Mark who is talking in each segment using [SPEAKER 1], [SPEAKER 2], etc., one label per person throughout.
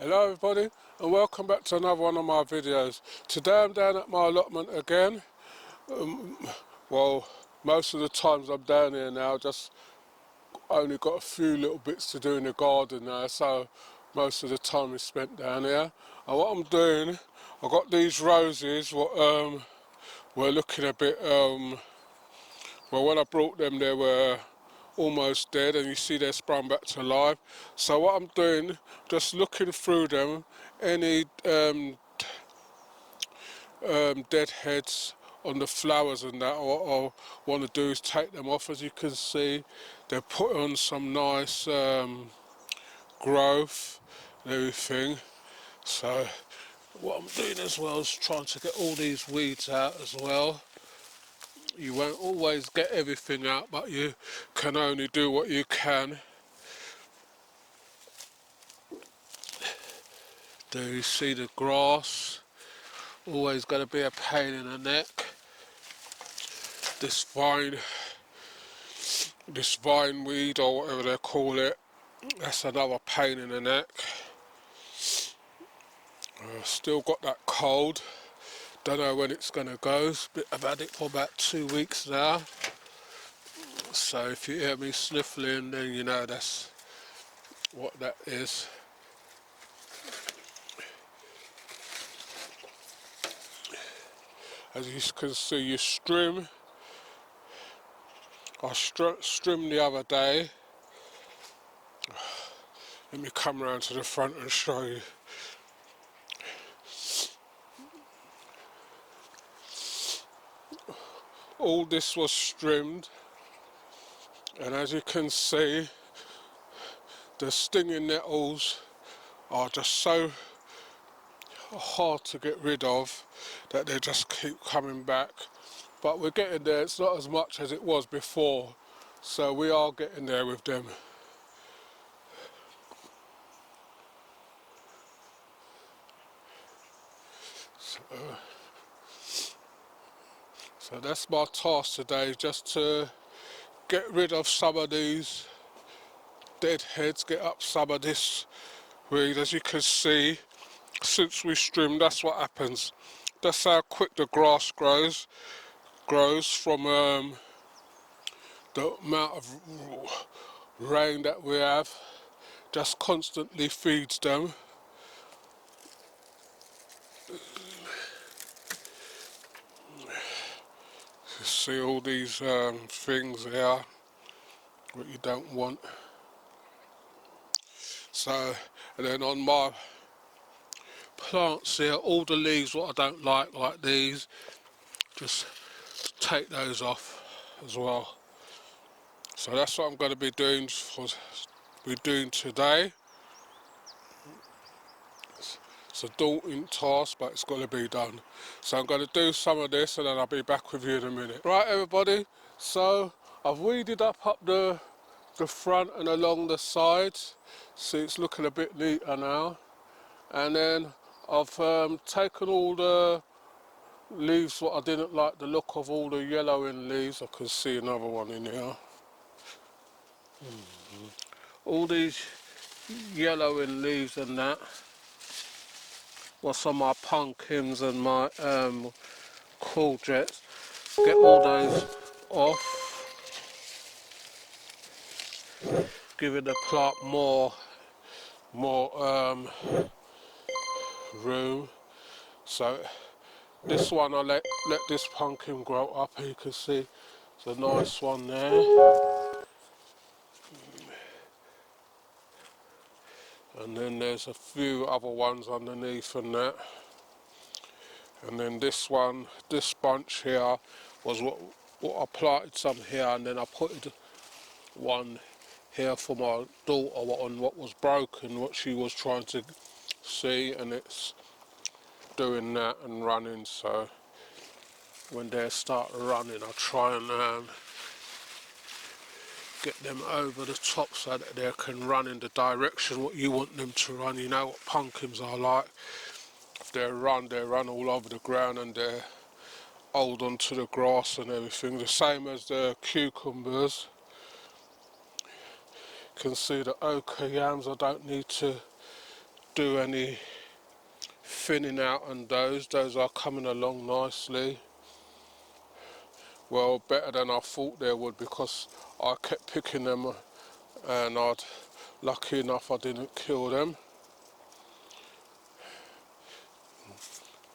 [SPEAKER 1] Hello everybody and welcome back to another one of my videos. Today I'm down at my allotment again. Well, most of the times I'm down here now, just only got a few little bits to do in the garden now, so most of the time is spent down here. And what I'm doing, I've got these roses, what were looking a bit, well, when I brought them they were almost dead, and you see they're sprung back to life. So what I'm doing, just looking through them, any deadheads on the flowers and that, what I want to do is take them off. As you can see, they're put on some nice growth and everything. So what I'm doing as well is trying to get all these weeds out as well. You won't always get everything out, but you can only do what you can. Do you see the grass? Always going to be a pain in the neck. This vine weed or whatever they call it, that's another pain in the neck. Still got that cold. Don't know when it's going to go. I've had it for about 2 weeks now. So if you hear me sniffling, then you know that's what that is. As you can see, you strim. I strimmed the other day. Let me come around to the front and show you. All this was strimmed, and as you can see, the stinging nettles are just so hard to get rid of that they just keep coming back. But we're getting there. It's not as much as it was before, so we are getting there with them. So that's my task today, just to get rid of some of these deadheads, get up some of this weed. As you can see, since we strimmed, that's what happens. That's how quick the grass grows from the amount of rain that we have. Just constantly feeds them. You see all these things here what you don't want. So, and then on my plants here, all the leaves what I don't like these, just take those off as well. So that's what I'm going to be doing today. It's a daunting task, but it's got to be done. So I'm going to do some of this and then I'll be back with you in a minute. Right everybody, so I've weeded up the front and along the sides. See, it's looking a bit neater now. And then I've taken all the leaves what I didn't like the look of, all the yellowing leaves. I can see another one in here. All these yellowing leaves and that. What's on my pumpkins and my courgettes. Get all those off. Giving the plant more room. So this one I let this pumpkin grow up. You can see it's a nice one there. And then there's a few other ones underneath and that. And then this one, this bunch here was what I planted some here, and then I put one here for my daughter on what was broken, what she was trying to see, and it's doing that and running. So when they start running, I try and get them over the top so that they can run in the direction what you want them to run. You know what pumpkins are like. If they run all over the ground, and they hold onto the grass and everything. The same as the cucumbers. You can see the ochre yams. I don't need to do any thinning out on those. Those are coming along nicely. Well, better than I thought they would, because I kept picking them and lucky enough I didn't kill them.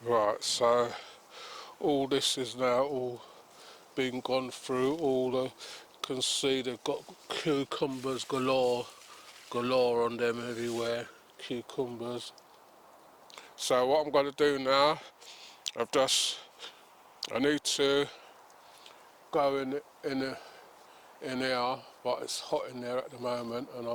[SPEAKER 1] Right, so all this is now all been gone through. All the, you can see they've got cucumbers galore on them everywhere, cucumbers. So what I'm going to do now, I need to go in here, but it's hot in there at the moment, and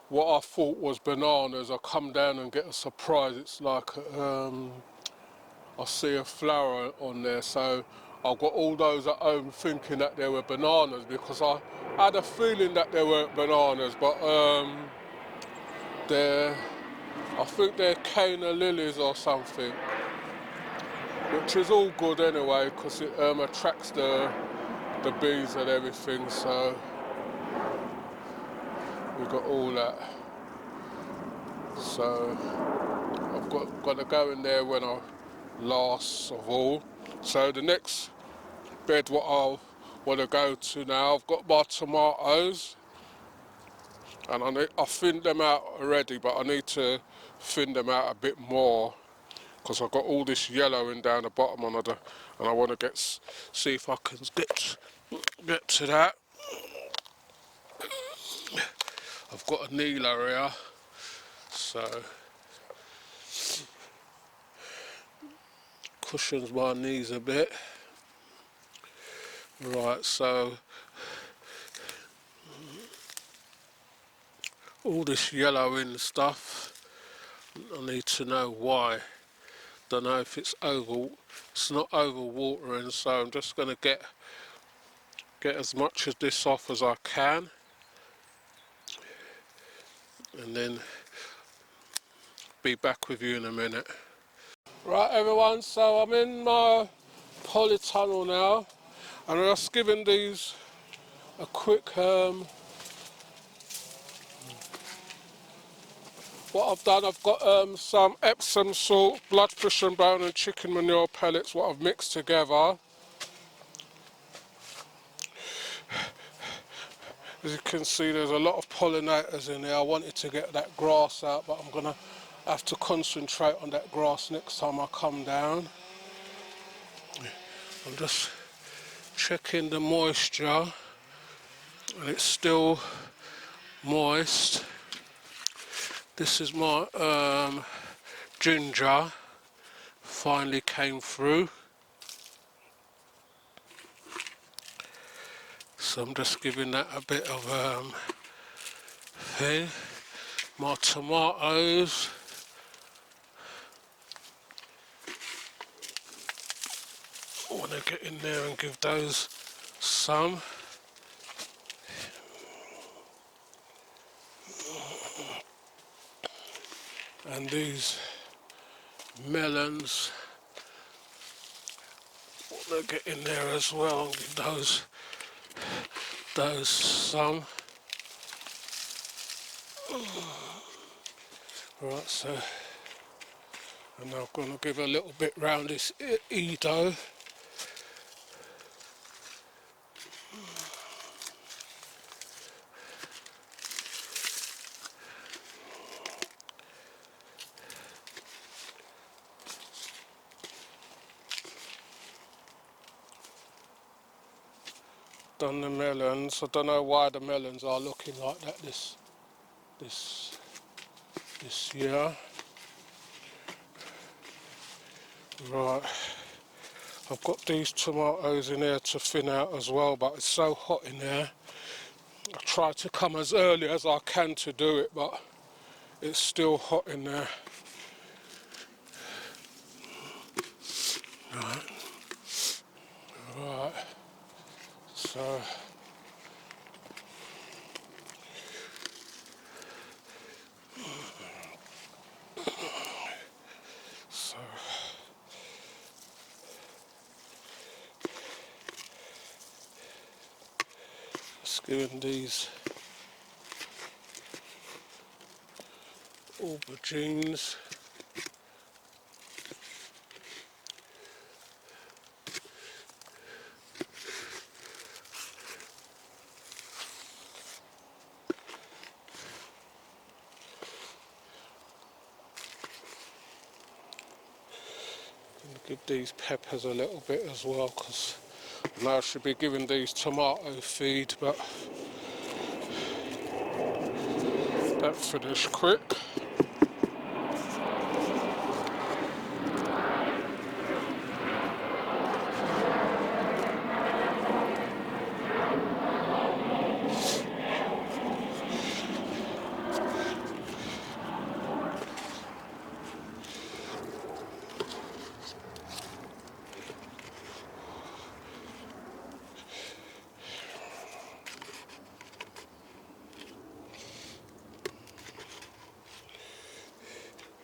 [SPEAKER 1] what I thought was bananas, I come down and get a surprise. It's like I see a flower on there, so I've got all those at home thinking that they were bananas, because I had a feeling that they weren't bananas, but I think they're Cana lilies or something, which is all good anyway, because it attracts the bees and everything. So we've got all that. So I've got to go in there when I last of all. So the next bed what I want to go to now, I've got my tomatoes, and I thinned them out already, but I need to thin them out a bit more, because I've got all this yellowing down the bottom and I want to see if I can get to that. I've got a kneeler here, so cushions my knees a bit. Right, so all this yellowing stuff, I need to know why. Don't know if it's not over watering, so I'm just going to get as much of this off as I can, and then be back with you in a minute. Right everyone, so I'm in my polytunnel now, and I'm just giving these a quick what I've done. I've got some Epsom salt, blood fish and bone and chicken manure pellets, what I've mixed together. As you can see, there's a lot of pollinators in there. I wanted to get that grass out, but I'm gonna have to concentrate on that grass next time I come down. I'm just checking the moisture, and it's still moist. This is my ginger, finally came through. So I'm just giving that a bit of thing. My tomatoes, I want to get in there and give those some. And these melons, I want to get in there as well and give those some. Right, so, and I'm going to give a little bit round this Edo. Done the melons. I don't know why the melons are looking like that this year. Right, I've got these tomatoes in there to thin out as well, but it's so hot in there. I try to come as early as I can to do it, but it's still hot in there. Right, so just giving these aubergines. Give these peppers a little bit as well, because I know I should be giving these tomato feed, but that finished quick.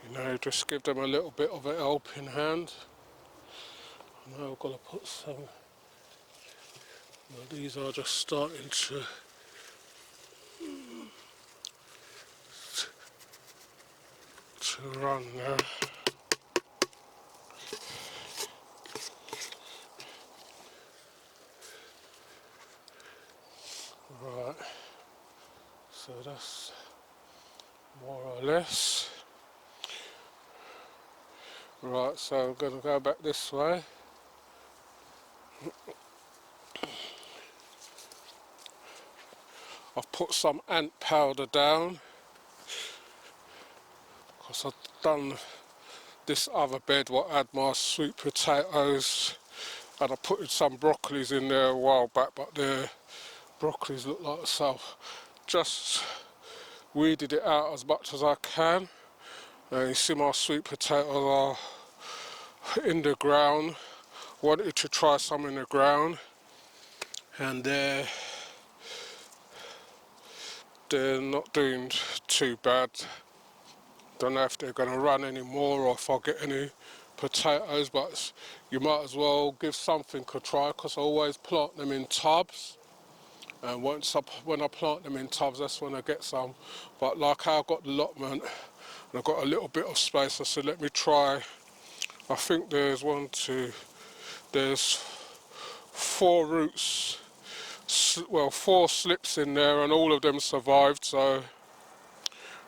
[SPEAKER 1] You know, just give them a little bit of a helping hand. Now I've got to put some, well, these are just starting to run now. Right, so that's more or less. Right, so I'm going to go back this way. I've put some ant powder down because I've done this other bed what had my sweet potatoes, and I put some broccolis in there a while back, but the broccolis look like so I've just weeded it out as much as I can. And you see my sweet potatoes are in the ground. Wanted to try some in the ground, and they're not doing too bad. Don't know if they're going to run anymore or if I'll get any potatoes, but you might as well give something a try, because I always plant them in tubs, and when I plant them in tubs, that's when I get some. But like how I've got the allotment and I've got a little bit of space, I said let me try. I think there's there's 4 roots, well 4 slips in there, and all of them survived, so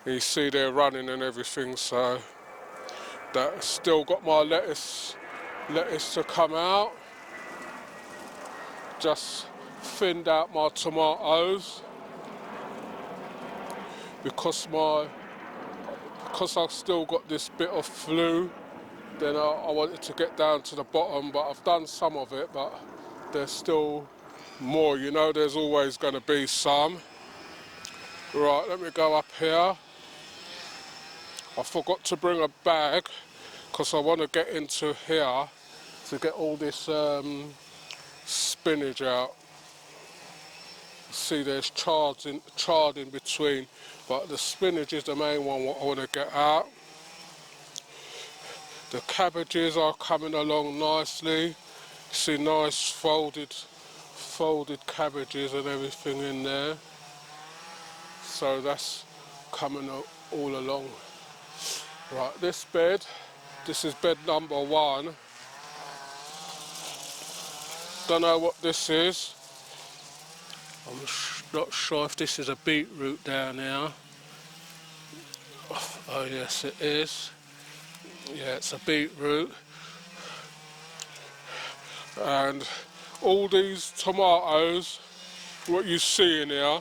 [SPEAKER 1] you see they're running and everything, so that's still got my lettuce to come out. Just thinned out my tomatoes because I've still got this bit of flu. Then I wanted to get down to the bottom, but I've done some of it, but there's still more, you know, there's always going to be some. Right, let me go up here. I forgot to bring a bag because I want to get into here to get all this spinach out. See, there's chard in between, but the spinach is the main one what I want to get out. The cabbages are coming along nicely. See, nice folded cabbages and everything in there. So that's coming all along. Right, this is bed number 1. Don't know what this is. I'm not sure if this is a beetroot down here. Oh yes, it is. Yeah, it's a beetroot. And all these tomatoes, what you see in here,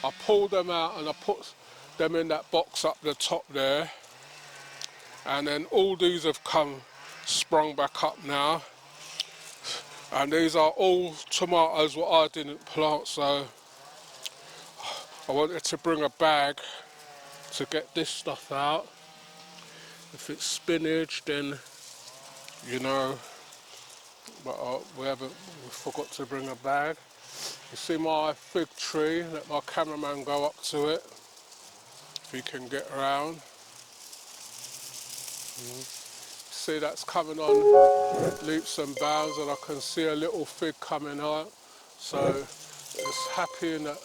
[SPEAKER 1] I pulled them out and I put them in that box up the top there. And then all these have sprung back up now. And these are all tomatoes what I didn't plant, so I wanted to bring a bag to get this stuff out. If it's spinach, then you know, but we forgot to bring a bag. You see my fig tree, let my cameraman go up to it if he can get around. See, that's coming on leaps and bounds, and I can see a little fig coming out, so it's happy in that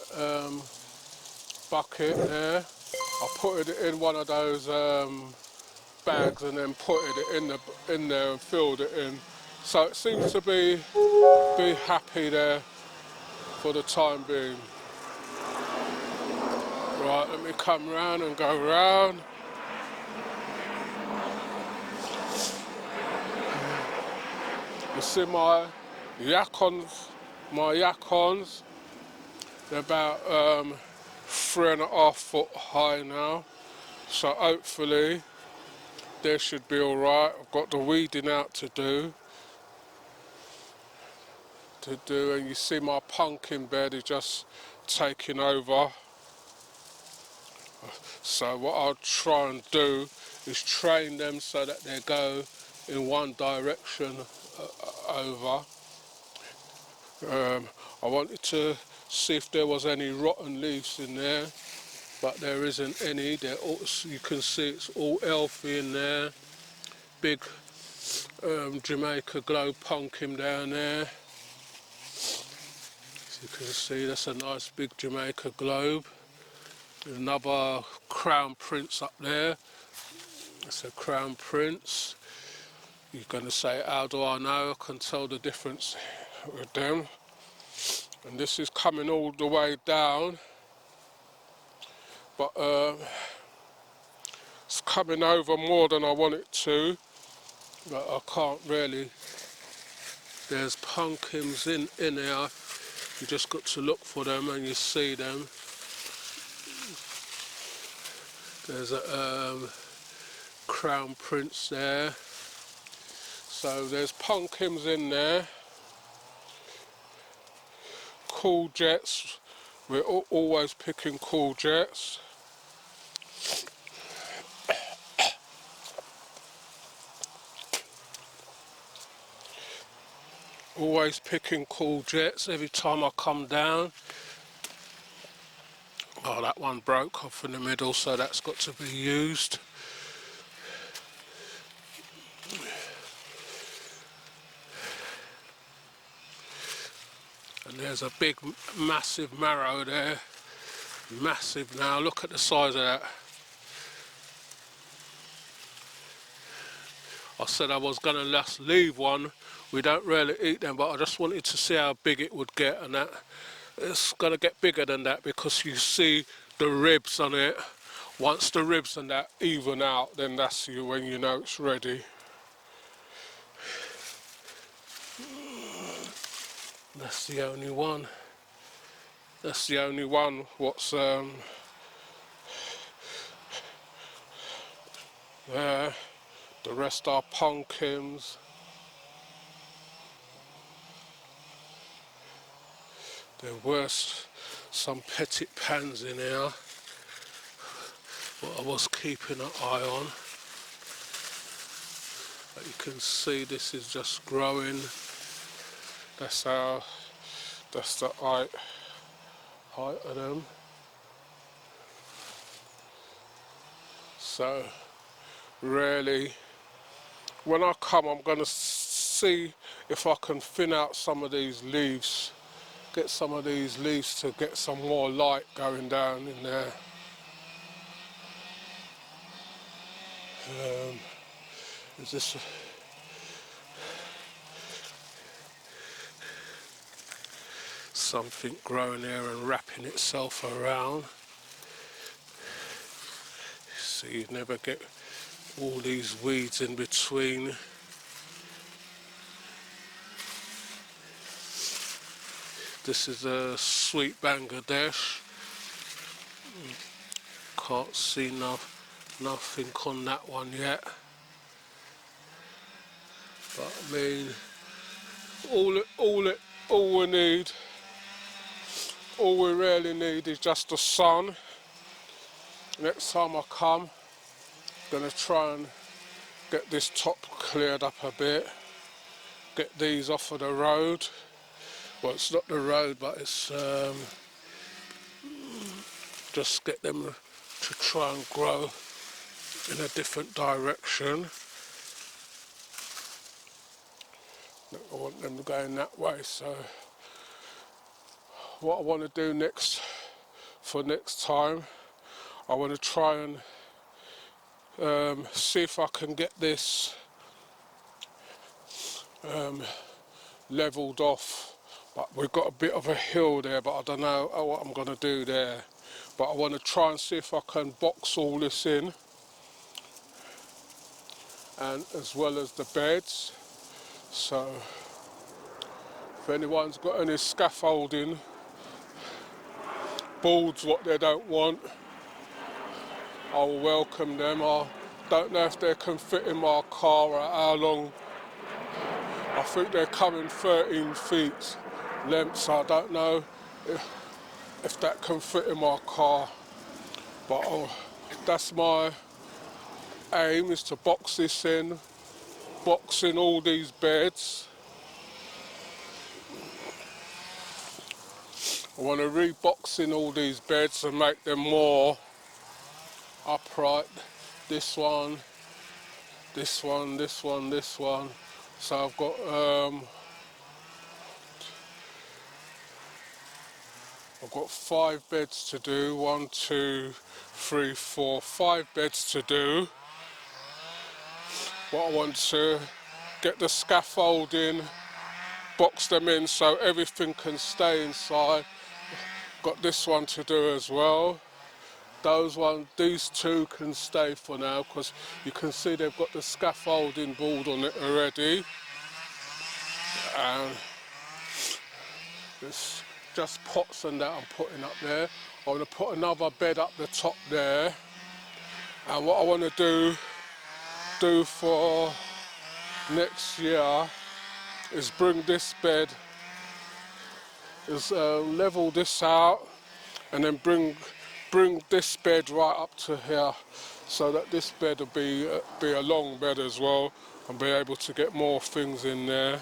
[SPEAKER 1] bucket there. I put it in one of those bags and then put it in there and filled it in. So it seems to be happy there for the time being. Right, let me come round and go round. You see my yakons, they're about 3.5 foot high now. So hopefully they should be alright. I've got the weeding out to do, and you see my pumpkin bed is just taking over. So what I'll try and do is train them so that they go in one direction over. I wanted to see if there was any rotten leaves in there, but there isn't any. You can see it's all healthy in there. Big Jamaica Globe pumpkin down there. As you can see, that's a nice big Jamaica Globe. Another Crown Prince up there. That's a Crown Prince. You're going to say, how do I know? I can tell the difference with them. And this is coming all the way down, but it's coming over more than I want it to, but I can't really. There's pumpkins in there. You just got to look for them and you see them. There's a Crown Prince there. So there's pumpkins in there. Cool jets. We're always picking cool jets. Always picking cool jets every time I come down. Oh, that one broke off in the middle, so that's got to be used. And there's a big, massive marrow there. Massive now, look at the size of that. I said I was going to just leave one. We don't really eat them, but I just wanted to see how big it would get, and that it's going to get bigger than that because you see the ribs on it. Once the ribs and that even out, then that's when you know it's ready. That's the only one. That's the only one what's there. The rest are pumpkins. There were some petit pans in here, but I was keeping an eye on. But you can see this is just growing. That's the height of them. So really, when I come, I'm going to see if I can thin out some of these leaves, get some of these leaves to get some more light going down in there. Is this something growing there and wrapping itself around? So you never get all these weeds in between. This is a sweet Bangladesh. Can't see nothing on that one yet. But I mean, all we really need is just the sun. Next time I come, I'm gonna try and get this top cleared up a bit, get these off of the road. Well, it's not the road, but it's just get them to try and grow in a different direction. I want them going that way, so what I want to do next time, I want to try and see if I can get this levelled off. But we've got a bit of a hill there, but I don't know what I'm going to do there. But I want to try and see if I can box all this in, and as well as the beds. So if anyone's got any scaffolding boards what they don't want, I'll welcome them. I don't know if they can fit in my car or how long. I think they're coming 13 feet length, so I don't know if that can fit in my car. But that's my aim, is to box this in, box in all these beds. I want to re-box in all these beds and make them more upright. This one, this one, this one, this one. So I've got I've got 5 beds to do. 1, 2, 3, 4, 5 beds to do. What I want to get the scaffolding, box them in so everything can stay inside. Got this one to do as well. These 2 can stay for now, because you can see they've got the scaffolding board on it already. And it's just pots and that I'm putting up there. I want to put another bed up the top there. And what I want to do for next year is bring this bed, level this out, and then bring this bed right up to here, so that this bed will be a long bed as well, and be able to get more things in there.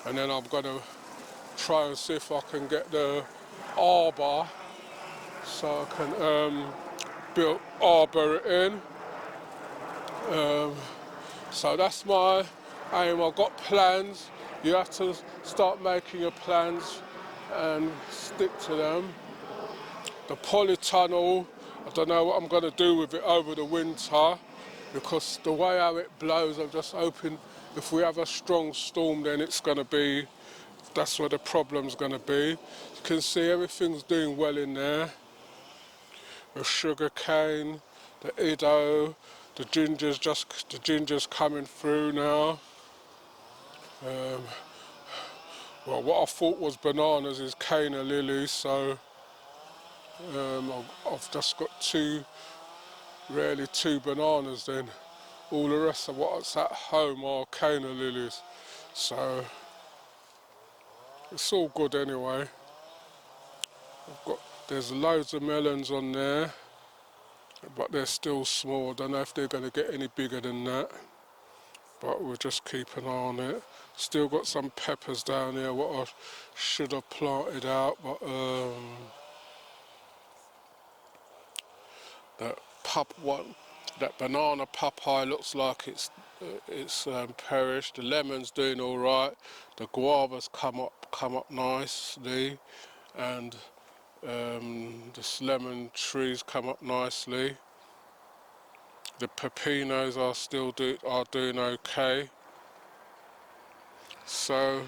[SPEAKER 1] And then I'm going to try and see if I can get the arbour, so I can arbour it in. So that's my aim. I've got plans. You have to start making your plans and stick to them. The polytunnel, I don't know what I'm going to do with it over the winter, because the way how it blows, I'm just hoping if we have a strong storm, then it's going to be, that's where the problem's going to be. You can see everything's doing well in there. The sugar cane, the iddo, the ginger's coming through now. Well, what I thought was bananas is canna lilies, so I've just got 2 bananas then. All the rest of what's at home are canna lilies, so it's all good anyway. There's loads of melons on there, but they're still small. I don't know if they're going to get any bigger than that, but we'll just keep an eye on it. Still got some peppers down here what I should have planted out, but that banana papaye looks like it's perished. The lemon's doing all right. The guava's come up nicely, and this lemon tree's come up nicely. The pepinos are doing okay. So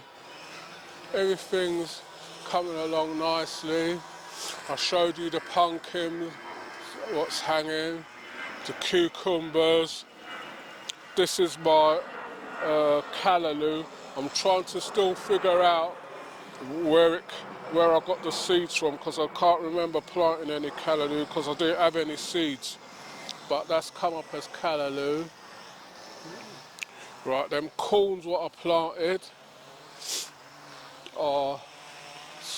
[SPEAKER 1] everything's coming along nicely. I showed you the pumpkins, what's hanging, the cucumbers. This is my callaloo. I'm trying to still figure out where I got the seeds from, because I can't remember planting any callaloo because I didn't have any seeds. But that's come up as callaloo. Right, them corns what I planted are,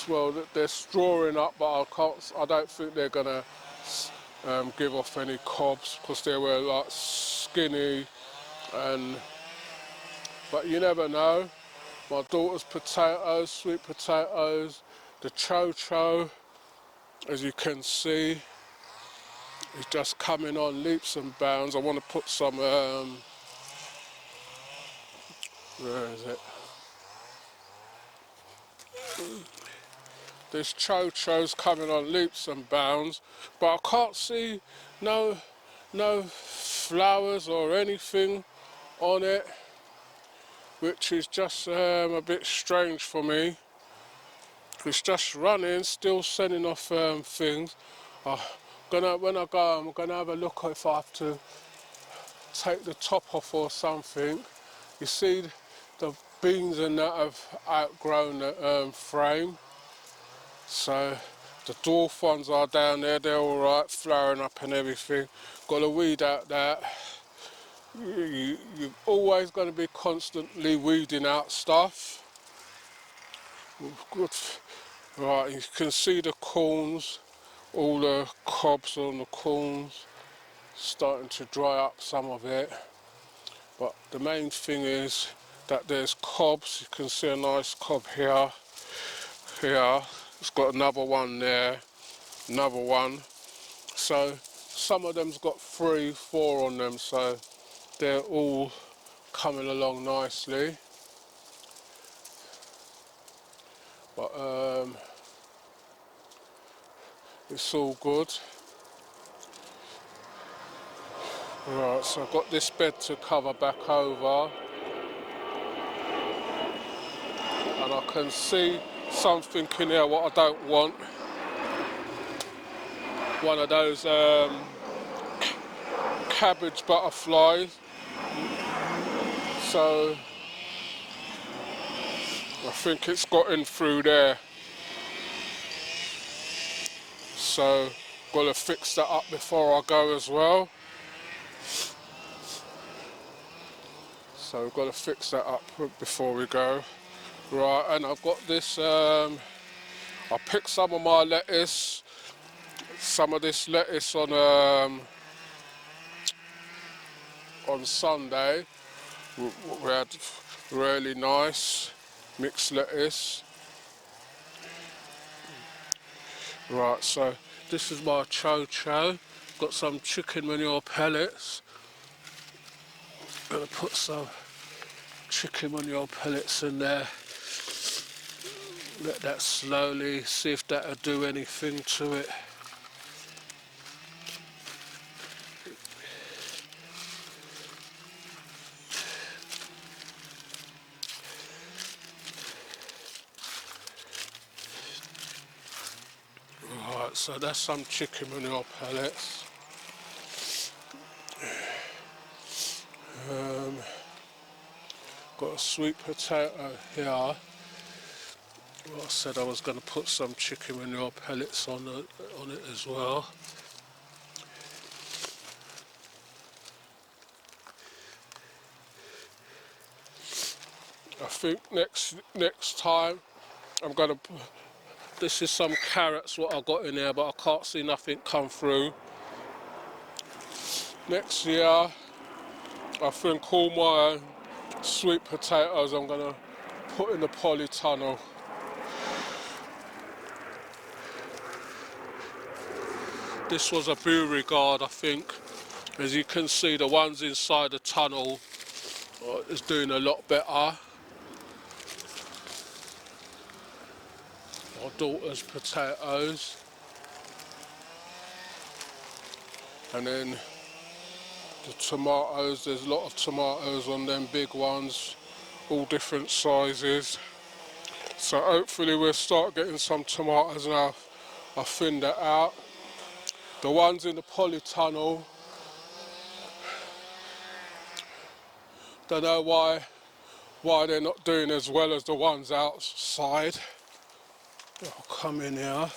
[SPEAKER 1] well, they're strawing up, but I don't think they're gonna give off any cobs, because they were like skinny, but you never know. My daughter's potatoes, sweet potatoes, the cho-cho, as you can see, is just coming on leaps and bounds. I want to put some, where is it? there's chochos coming on leaps and bounds, but I can't see no flowers or anything on it, which is just a bit strange for me. It's just running, still sending off things. When I go, I'm gonna have a look if I have to take the top off or something. You see the beans and that have outgrown the frame. So the dwarf ones are down there, they're alright, flowering up and everything. Got to weed out that. You're always going to be constantly weeding out stuff. Good. Right, you can see the corns, all the cobs on the corns starting to dry up, some of it. But the main thing is that there's cobs. You can see a nice cob here. It's got another one there, another one. So some of them's got 3, 4 on them, so they're all coming along nicely. But it's all good. Right, so I've got this bed to cover back over, and I can see something in here what I don't want. One of those cabbage butterflies. So I think it's got in through there. So got to fix that up before I go as well. So we've got to fix that up before we go. Right, and I've got this, I picked some of my lettuce, some of this lettuce on Sunday. We had really nice mixed lettuce. Right, so this is my chocho. Got some chicken manure pellets. Gonna put some chicken manure pellets in there. Let that slowly, see if that'll do anything to it. Right, so that's some chicken manure pellets. Got a sweet potato here. Well, I said I was going to put some chicken manure pellets on it as well. I think next time I'm going to. This is some carrots what I got in there, but I can't see nothing come through. Next year, I think all my sweet potatoes I'm going to put in the polytunnel. This was a Beauregard, I think. As you can see, the ones inside the tunnel is doing a lot better. My daughter's potatoes. And then the tomatoes, there's a lot of tomatoes on them, big ones, all different sizes. So hopefully we'll start getting some tomatoes now. I thinned that out. The ones in the polytunnel, don't know why they're not doing as well as the ones outside. I'll come in here.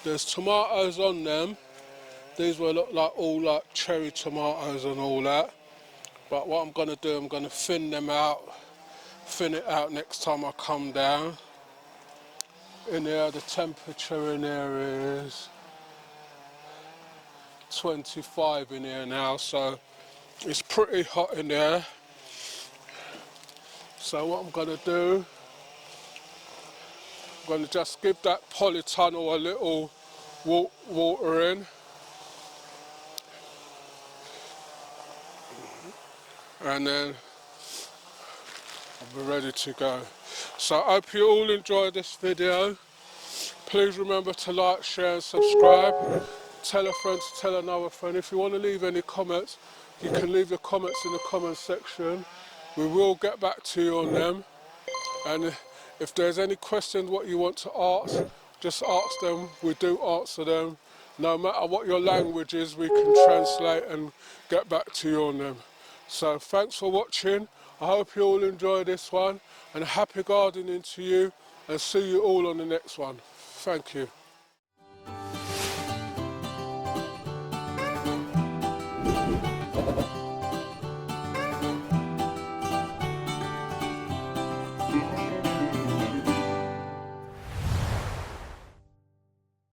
[SPEAKER 1] There's tomatoes on them. These will look like all like cherry tomatoes and all that. But what I'm going to do, I'm going to thin them out, thin it out next time I come down. In here, the temperature in here is 25 in here now, so it's pretty hot in there. So what I'm going to do, I'm going to just give that polytunnel a little water in. And then I'll be ready to go. So I hope you all enjoyed this video. Please remember to like, share and subscribe. Tell a friend to tell another friend. If you want to leave any comments, you can leave your comments in the comment section. We will get back to you on them. And if there's any questions what you want to ask, just ask them. We do answer them. No matter what your language is, we can translate and get back to you on them. So thanks for watching. I hope you all enjoy this one, and happy gardening to you, and see you all on the next one. Thank you.